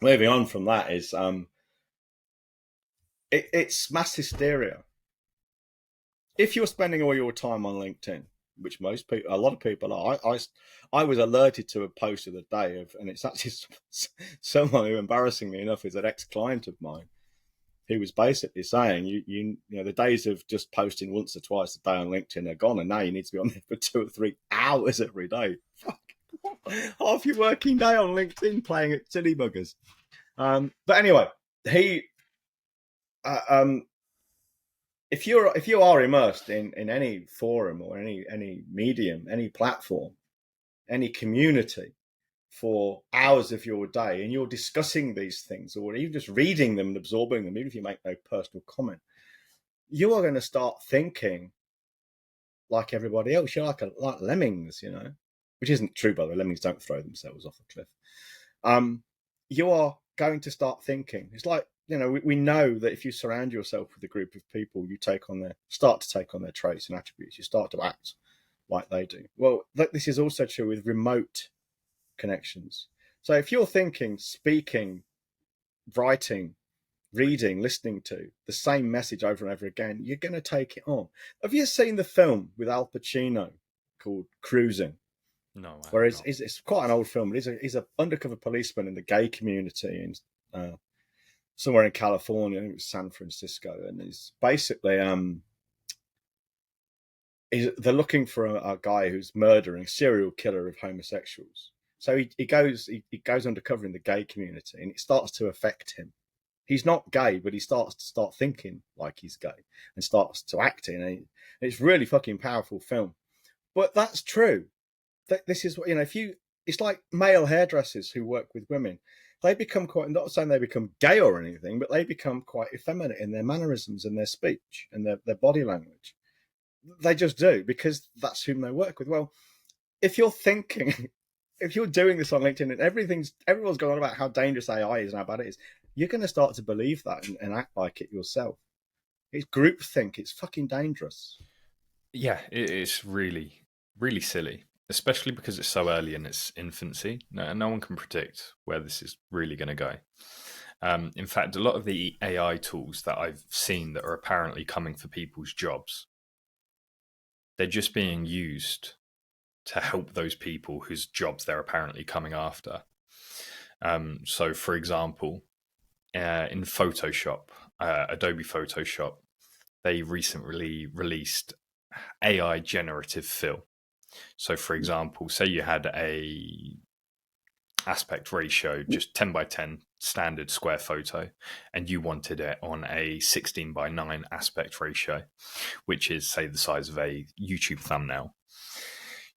moving on from that is it's mass hysteria. If you're spending all your time on LinkedIn, which most people, a lot of people are, I was alerted to a post of the day of, and it's actually someone who, embarrassingly enough, is an ex-client of mine, who was basically saying, you know, the days of just posting once or twice a day on LinkedIn are gone, and now you need to be on there for 2 or 3 hours every day. Fuck, half your working day on LinkedIn playing at silly buggers. But anyway, he, if you are immersed in any forum or any medium, any platform, any community for hours of your day, and you're discussing these things, or even just reading them and absorbing them, even if you make no personal comment, you are going to start thinking like everybody else. You're like lemmings, you know, which isn't true, by the way. Lemmings don't throw themselves off a cliff. You are going to start thinking. It's like, you know, we know that if you surround yourself with a group of people, you start to take on their traits and attributes. You start to act like they do. Well, this is also true with remote connections. So if you're thinking, speaking, writing, reading, listening to the same message over and over again, you're going to take it on. Have you seen the film with Al Pacino called Cruising? No, Where it's quite an old film. But he's an undercover policeman in the gay community in somewhere in California. I think it was San Francisco, and he's basically they're looking for a guy who's murdering, serial killer of homosexuals. So he goes undercover in the gay community, and it starts to affect him. He's not gay, but he starts to thinking like he's gay and starts to act in it. It's really fucking powerful film. But that's true. This is what, you know, it's like male hairdressers who work with women. They become quite, not saying they become gay or anything, but they become quite effeminate in their mannerisms and their speech and their body language. They just do, because that's whom they work with. Well, if you're thinking, if you're doing this on LinkedIn and everyone's going on about how dangerous AI is and how bad it is, you're going to start to believe that and act like it yourself. It's groupthink. It's fucking dangerous. Yeah, it's really, really silly, especially because it's so early in its infancy. No one can predict where this is really going to go. In fact, a lot of the AI tools that I've seen that are apparently coming for people's jobs, they're just being used to help those people whose jobs they're apparently coming after. So, for example, in Photoshop, Adobe Photoshop, they recently released AI generative fill. So, for example, say you had a aspect ratio, just 10 by 10 standard square photo, and you wanted it on a 16 by 9 aspect ratio, which is, say, the size of a YouTube thumbnail.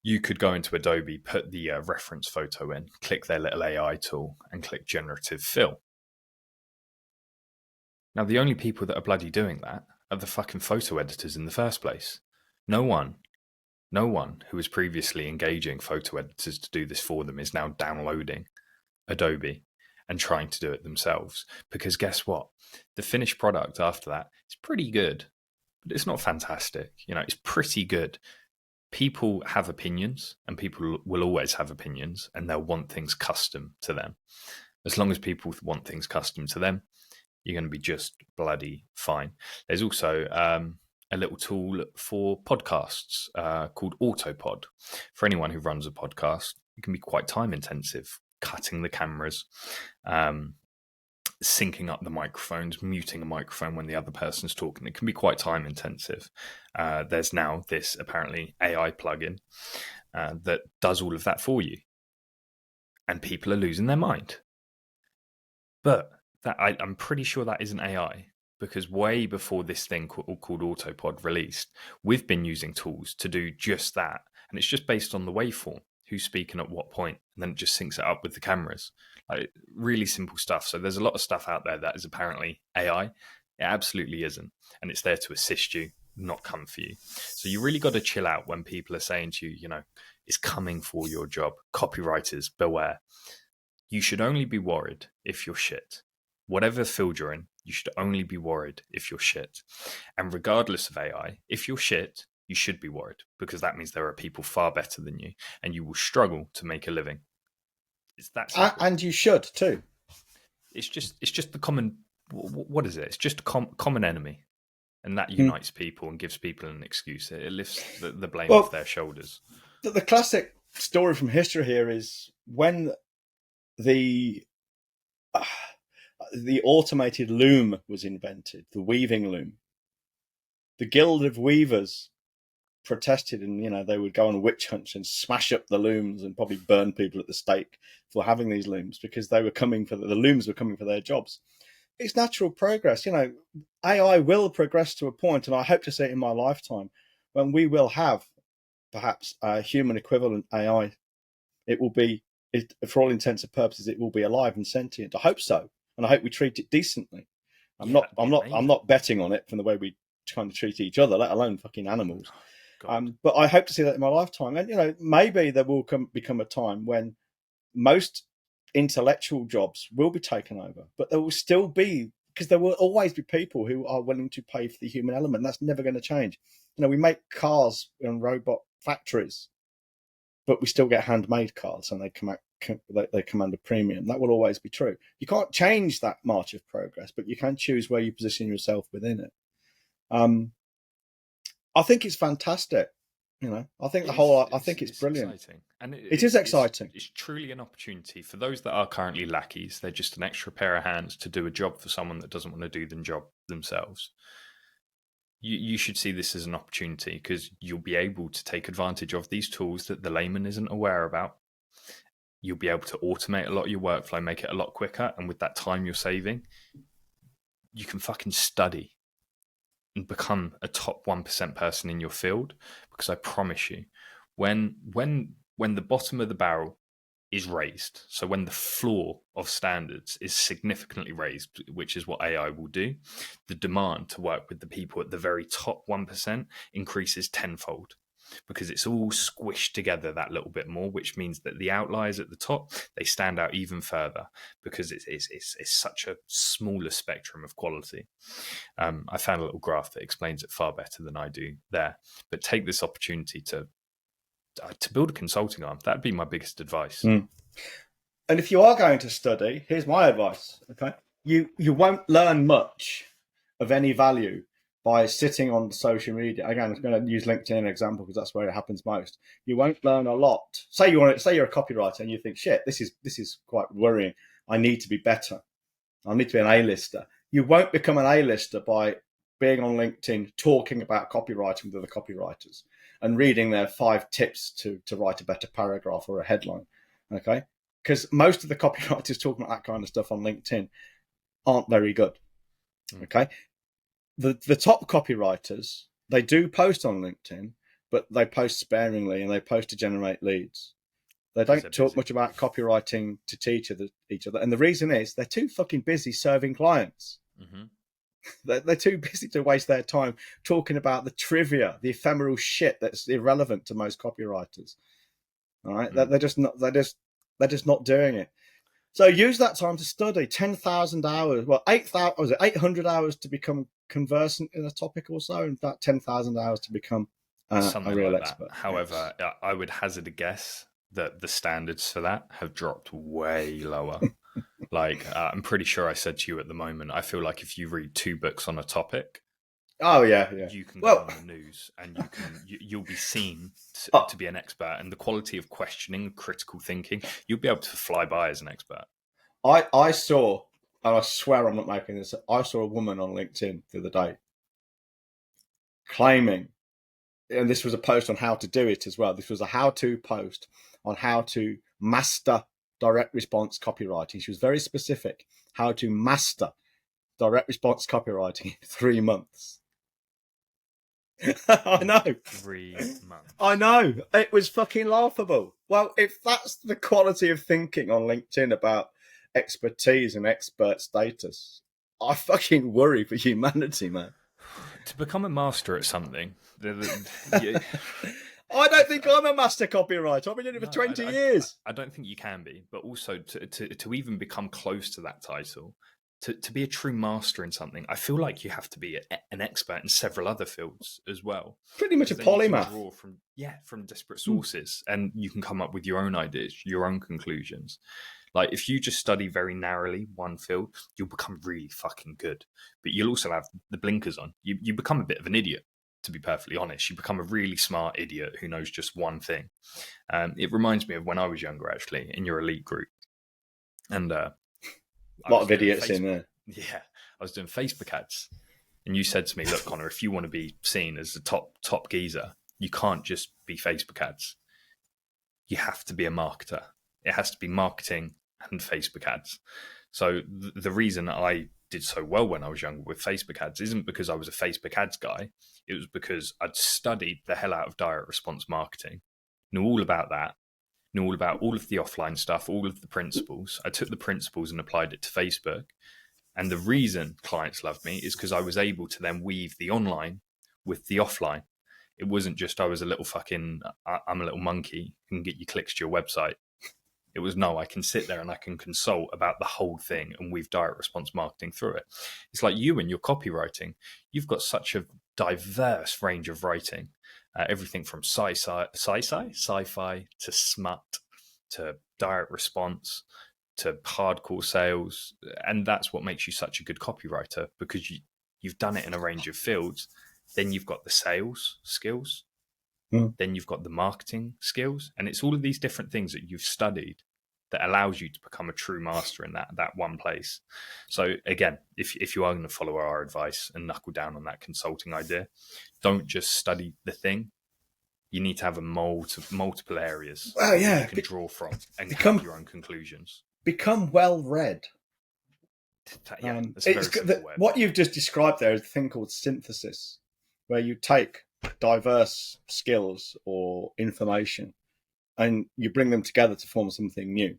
You could go into Adobe, put the reference photo in, click their little AI tool, and click generative fill. Now, the only people that are bloody doing that are the fucking photo editors in the first place. No one who was previously engaging photo editors to do this for them is now downloading Adobe and trying to do it themselves. Because guess what? The finished product after that is pretty good, but it's not fantastic. You know, it's pretty good. People have opinions, and people will always have opinions, and they'll want things custom to them. As long as people want things custom to them, you're going to be just bloody fine. There's also a little tool for podcasts called Autopod. For anyone who runs a podcast, it can be quite time intensive, cutting the cameras, syncing up the microphones, muting a microphone when the other person's talking. It can be quite time intensive. There's now this apparently AI plugin that does all of that for you. And people are losing their mind. But I'm pretty sure that isn't AI, because way before this thing called Autopod released, we've been using tools to do just that. And it's just based on the waveform, who's speaking at what point, and then it just syncs it up with the cameras. Like, really simple stuff. So there's a lot of stuff out there that is apparently AI. It absolutely isn't. And it's there to assist you, not come for you. So you really got to chill out when people are saying to you, you know, it's coming for your job. Copywriters, beware. You should only be worried if you're shit. Whatever field you're in, you should only be worried if you're shit. And regardless of AI, if you're shit, you should be worried, because that means there are people far better than you, and you will struggle to make a living. It's that simple. And you should too. It's just the common. What is it? It's just a common enemy, and that Hmm. unites people and gives people an excuse. It lifts the blame off Well, their shoulders. the classic story from history here is when the the automated loom was invented, the weaving loom. The Guild of Weavers protested, and they would go on witch hunts and smash up the looms and probably burn people at the stake for having these looms, because they were coming for the looms were coming for their jobs. It's natural progress. AI will progress to a point, and I hope to see it in my lifetime, when we will have perhaps a human equivalent AI. It will be, for all intents and purposes, it will be alive and sentient. I hope so, and I hope we treat it decently. I'm not betting on it from the way we kind of treat each other, let alone fucking animals. But I hope to see that in my lifetime. And maybe there will become a time when most intellectual jobs will be taken over, but there will still be, because there will always be people who are willing to pay for the human element. That's never going to change. We make cars and robot factories, but we still get handmade cars, and they command a premium. That will always be true. You can't change that march of progress, but you can choose where you position yourself within it. I think it's fantastic. I think it's brilliant. Exciting. And it is exciting. It's truly an opportunity for those that are currently lackeys. They're just an extra pair of hands to do a job for someone that doesn't want to do the job themselves. You should see this as an opportunity, because you'll be able to take advantage of these tools that the layman isn't aware about. You'll be able to automate a lot of your workflow, make it a lot quicker. And with that time you're saving, you can fucking study and become a top 1% person in your field. Because I promise you, when the bottom of the barrel is raised, so when the floor of standards is significantly raised, which is what AI will do, the demand to work with the people at the very top 1% increases tenfold, because it's all squished together that little bit more, which means that the outliers at the top, they stand out even further, because it's such a smaller spectrum of quality. I found a little graph that explains it far better than I do there. But take this opportunity to build a consulting arm. That'd be my biggest advice. And if you are going to study, here's my advice. Okay, you won't learn much of any value by sitting on social media. Again, I'm going to use LinkedIn as an example, because that's where it happens most. You won't learn a lot. Say you're a copywriter and you think, shit, this is quite worrying. I need to be better. I need to be an A-lister. You won't become an A-lister by being on LinkedIn talking about copywriting with other copywriters and reading their 5 tips to write a better paragraph or a headline. Okay, because most of the copywriters talking about that kind of stuff on LinkedIn aren't very good. Okay, the top copywriters, they do post on LinkedIn, but they post sparingly, and they post to generate leads. They don't talk much about copywriting to teach each other. And the reason is they're too fucking busy serving clients. Mm-hmm. They're too busy to waste their time talking about the trivia, the ephemeral shit that's irrelevant to most copywriters. All right, they're just not doing it. So use that time to study. 10,000 hours, 800 hours to become conversant in a topic or so, and about 10,000 hours to become a real expert. However, I would hazard a guess that the standards for that have dropped way lower. I'm pretty sure I said to you at the moment, I feel like if you read 2 books on a topic, you can go on the news, and you'll be seen to be an expert. And the quality of questioning, critical thinking, you'll be able to fly by as an expert. I saw, and I swear I'm not making this up, I saw a woman on LinkedIn the other day claiming, and this was a post on how to do it as well. This was a how-to post on how to master direct response copywriting. She was very specific, how to master direct response copywriting in 3 months. I know. 3 months. I know. It was fucking laughable. Well, if that's the quality of thinking on LinkedIn about expertise and expert status, I fucking worry for humanity, man. To become a master at something... I don't think I'm a master copywriter. I've been doing it for 20 years. I don't think you can be, but also to even become close to that title, to be a true master in something, I feel like you have to be an expert in several other fields as well. Pretty much a Then you can polymath. draw from disparate sources, and you can come up with your own ideas, your own conclusions. Like if you just study very narrowly one field, you'll become really fucking good. But you'll also have the blinkers on. You become a bit of an idiot, to be perfectly honest. You become a really smart idiot who knows just one thing. It reminds me of when I was younger, actually, in your elite group. And a lot of idiots in there. Yeah, I was doing Facebook ads. And you said to me, look, Connor, if you want to be seen as the top geezer, you can't just be Facebook ads. You have to be a marketer. It has to be marketing and Facebook ads. So the reason I did so well when I was younger with Facebook ads isn't because I was a Facebook ads guy. It was because I'd studied the hell out of direct response marketing, knew all about that, knew all about all of the offline stuff, all of the principles. I took the principles and applied it to Facebook. And the reason clients loved me is because I was able to then weave the online with the offline. It wasn't just I'm a little monkey who can get you clicks to your website. It was, no, I can sit there and I can consult about the whole thing and weave direct response marketing through it. It's like you and your copywriting. You've got such a diverse range of writing, everything from sci-fi to smut to direct response to hardcore sales. And that's what makes you such a good copywriter, because you've done it in a range of fields. Then you've got the sales skills. Then you've got the marketing skills, and it's all of these different things that you've studied that allows you to become a true master in that one place. So again, if you are going to follow our advice and knuckle down on that consulting idea, don't just study the thing. You need to have a multiple areas that you can draw from and come your own conclusions. Become well read. Yeah, what you've just described there is a thing called synthesis, where you take diverse skills or information and you bring them together to form something new.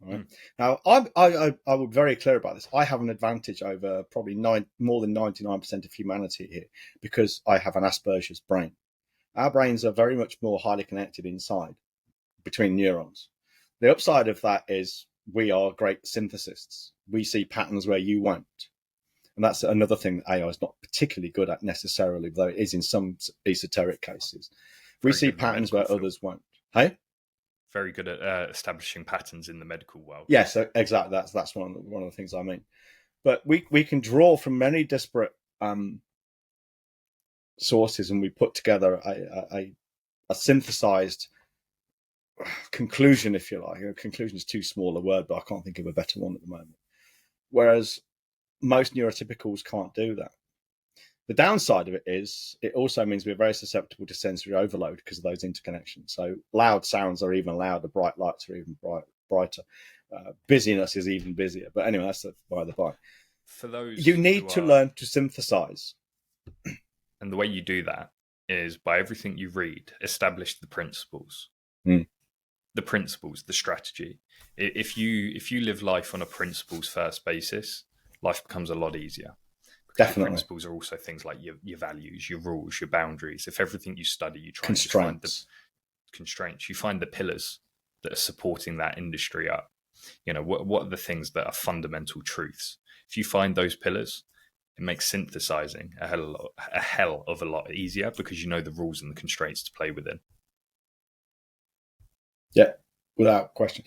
Right? Now, I would be very clear about this. I have an advantage over probably more than 99% of humanity here because I have an Asperger's brain. Our brains are very much more highly connected inside between neurons. The upside of that is we are great synthesists. We see patterns where you won't. And that's another thing that AI is not particularly good at necessarily, though it is in some esoteric cases. We see patterns where others won't. Hey? Very good at establishing patterns in the medical world. Yes, exactly. That's one of the things I mean. But we can draw from many disparate sources, and we put together a synthesized conclusion, if you like. Conclusion is too small a word, but I can't think of a better one at the moment. Whereas most neurotypicals can't do that. The downside of it is it also means we're very susceptible to sensory overload because of those interconnections. So loud sounds are even louder, bright lights are even brighter, busyness is even busier. But anyway, that's by the by. For those, you need to learn to synthesize. And the way you do that is by everything you read, establish the principles. The principles, the strategy. If you live life on a principles first basis, life becomes a lot easier. Definitely. Principles are also things like your values, your rules, your boundaries. If everything you study, you try constraints. And find the constraints, you find the pillars that are supporting that industry up. You know, what are the things that are fundamental truths? If you find those pillars, it makes synthesizing a hell of a lot easier because you know the rules and the constraints to play within. Yeah, without question.